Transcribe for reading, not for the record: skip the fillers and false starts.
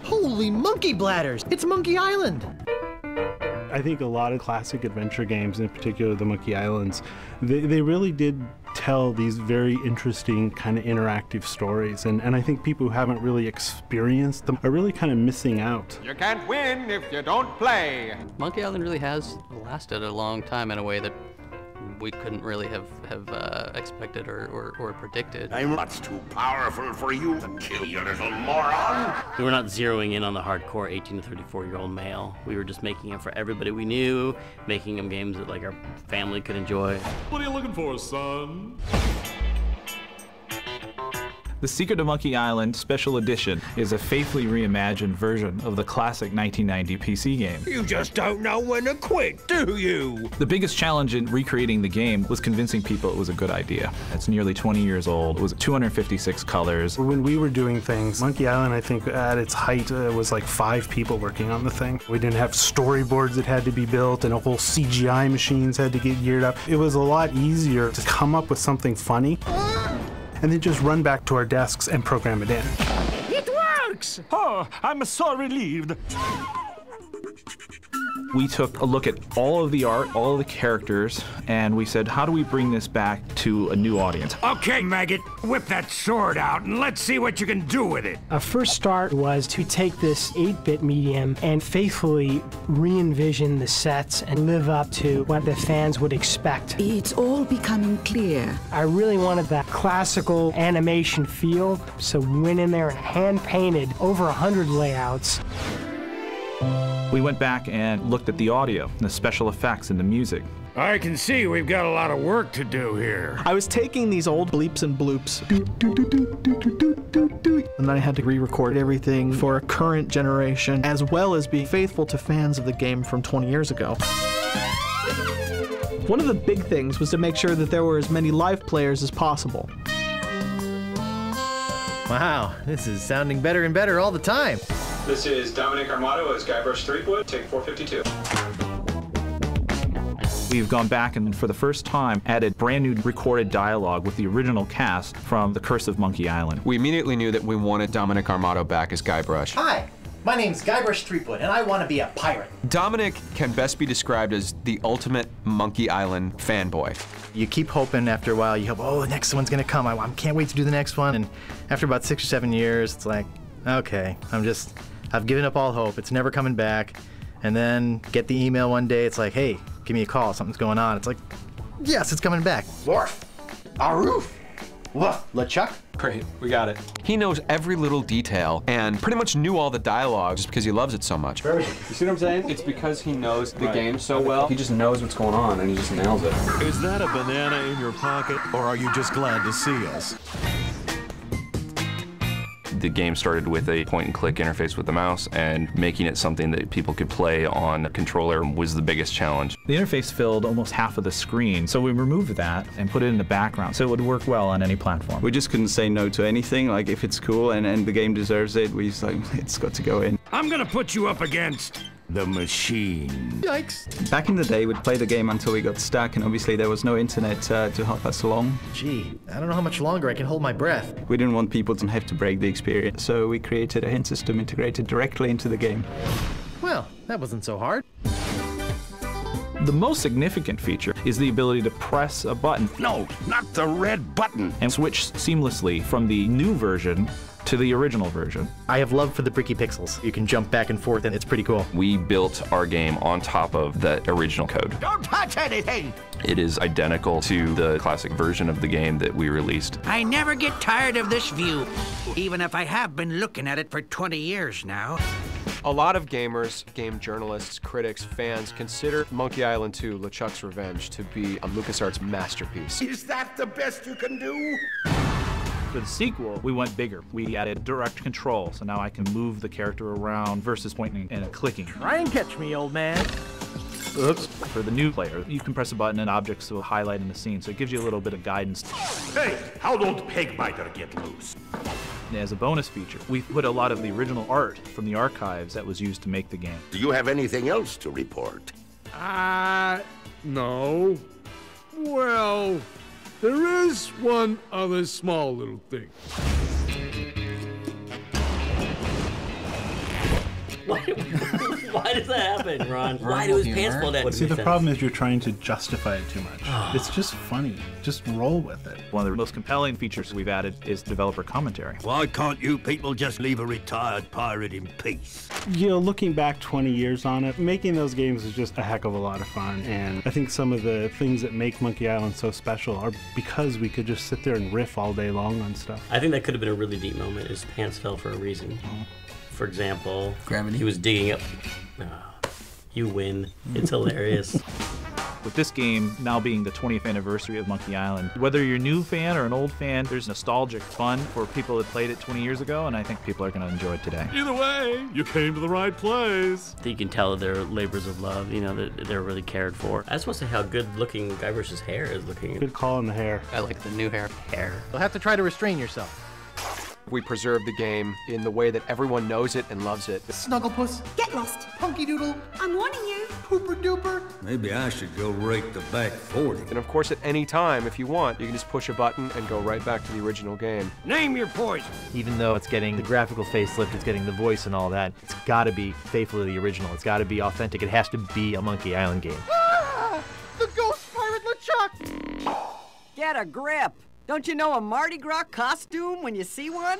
Holy monkey bladders! It's Monkey Island! I think a lot of classic adventure games, in particular the Monkey Islands, they really did tell these very interesting kind of interactive stories. And I think people who haven't really experienced them are really kind of missing out. You can't win if you don't play. Monkey Island really has lasted a long time in a way that we couldn't really have expected or predicted. I'm much too powerful for you to kill, you little moron! We were not zeroing in on the hardcore 18 to 34-year-old male. We were just making them for everybody we knew, making them games that like our family could enjoy. What are you looking for, son? The Secret of Monkey Island Special Edition is a faithfully reimagined version of the classic 1990 PC game. You just don't know when to quit, do you? The biggest challenge in recreating the game was convincing people it was a good idea. It's nearly 20 years old. It was 256 colors. When we were doing things, Monkey Island, I think at its height, was like 5 people working on the thing. We didn't have storyboards that had to be built and a whole CGI machines had to get geared up. It was a lot easier to come up with something funny and then just run back to our desks and program it in. It works! Oh, I'm so relieved. We took a look at all of the art, all of the characters, and we said, how do we bring this back to a new audience? Okay, maggot, whip that sword out and let's see what you can do with it. Our first start was to take this 8-bit medium and faithfully re-envision the sets and live up to what the fans would expect. It's all becoming clear. I really wanted that classical animation feel, so we went in there and hand-painted over 100 layouts. We went back and looked at the audio, the special effects, and the music. I can see we've got a lot of work to do here. I was taking these old bleeps and bloops, and then I had to re-record everything for a current generation, as well as be faithful to fans of the game from 20 years ago. One of the big things was to make sure that there were as many live players as possible. Wow, this is sounding better and better all the time. This is Dominic Armato as Guybrush Threepwood, take 452. We've gone back and for the first time added brand new recorded dialogue with the original cast from The Curse of Monkey Island. We immediately knew that we wanted Dominic Armato back as Guybrush. Hi, my name's Guybrush Threepwood, and I want to be a pirate. Dominic can best be described as the ultimate Monkey Island fanboy. You keep hoping after a while, you hope, oh, the next one's gonna come. I can't wait to do the next one. And after about 6 or 7 years, it's like, okay, I've given up all hope. It's never coming back. And then get the email one day. It's like, hey, give me a call. Something's going on. It's like, yes, it's coming back. Worf, Aroof, Woof, LeChuck. Great, we got it. He knows every little detail and pretty much knew all the dialogue just because he loves it so much. You see what I'm saying? It's because he knows the game so well. He just knows what's going on and he just nails it. Is that a banana in your pocket, or are you just glad to see us? The game started with a point-and-click interface with the mouse, and making it something that people could play on a controller was the biggest challenge. The interface filled almost half of the screen, so we removed that and put it in the background, so it would work well on any platform. We just couldn't say no to anything. Like, if it's cool and the game deserves it, we just like, it's got to go in. I'm gonna put you up against the machine. Yikes. Back in the day, we'd play the game until we got stuck, and obviously there was no internet to help us along. Gee, I don't know how much longer I can hold my breath. We didn't want people to have to break the experience, so we created a hint system integrated directly into the game. Well, that wasn't so hard. The most significant feature is the ability to press a button. No, not the red button. And switch seamlessly from the new version to the original version. I have love for the bricky pixels. You can jump back and forth, and it's pretty cool. We built our game on top of the original code. Don't touch anything! It is identical to the classic version of the game that we released. I never get tired of this view, even if I have been looking at it for 20 years now. A lot of gamers, game journalists, critics, fans consider Monkey Island 2: LeChuck's Revenge to be a LucasArts masterpiece. Is that the best you can do? For the sequel, we went bigger. We added direct control, so now I can move the character around versus pointing and clicking. Try and catch me, old man. Oops. For the new player, you can press a button and objects will highlight in the scene, so it gives you a little bit of guidance. Hey, how'd old Pegbiter get loose? As a bonus feature, we put a lot of the original art from the archives that was used to make the game. Do you have anything else to report? No. Well, there is one other small little thing. Why does that happen, Ron? Why do his pants fall down? See, the problem is you're trying to justify it too much. It's just funny. Just roll with it. One of the most compelling features we've added is developer commentary. Why can't you people just leave a retired pirate in peace? You know, looking back 20 years on it, making those games is just a heck of a lot of fun. And I think some of the things that make Monkey Island so special are because we could just sit there and riff all day long on stuff. I think that could have been a really deep moment. His pants fell for a reason. For example, gravity. He was digging up. You win. It's hilarious. With this game now being the 20th anniversary of Monkey Island, whether you're a new fan or an old fan, there's nostalgic fun for people that played it 20 years ago, and I think people are going to enjoy it today. Either way, you came to the right place. You can tell that they're labors of love, you know, that they're really cared for. I just want to say how good looking Guybrush's hair is looking. Good call on the hair. I like the new hair. You'll have to try to restrain yourself. We preserve the game in the way that everyone knows it and loves it. Snugglepuss. Get lost. Punky Doodle. I'm warning you. Pooper Duper. Maybe I should go rake the back 40. And of course, at any time, if you want, you can just push a button and go right back to the original game. Name your poison. Even though it's getting the graphical facelift, it's getting the voice and all that, it's got to be faithful to the original. It's got to be authentic. It has to be a Monkey Island game. Ah! The Ghost Pirate LeChuck! Get a grip. Don't you know a Mardi Gras costume when you see one?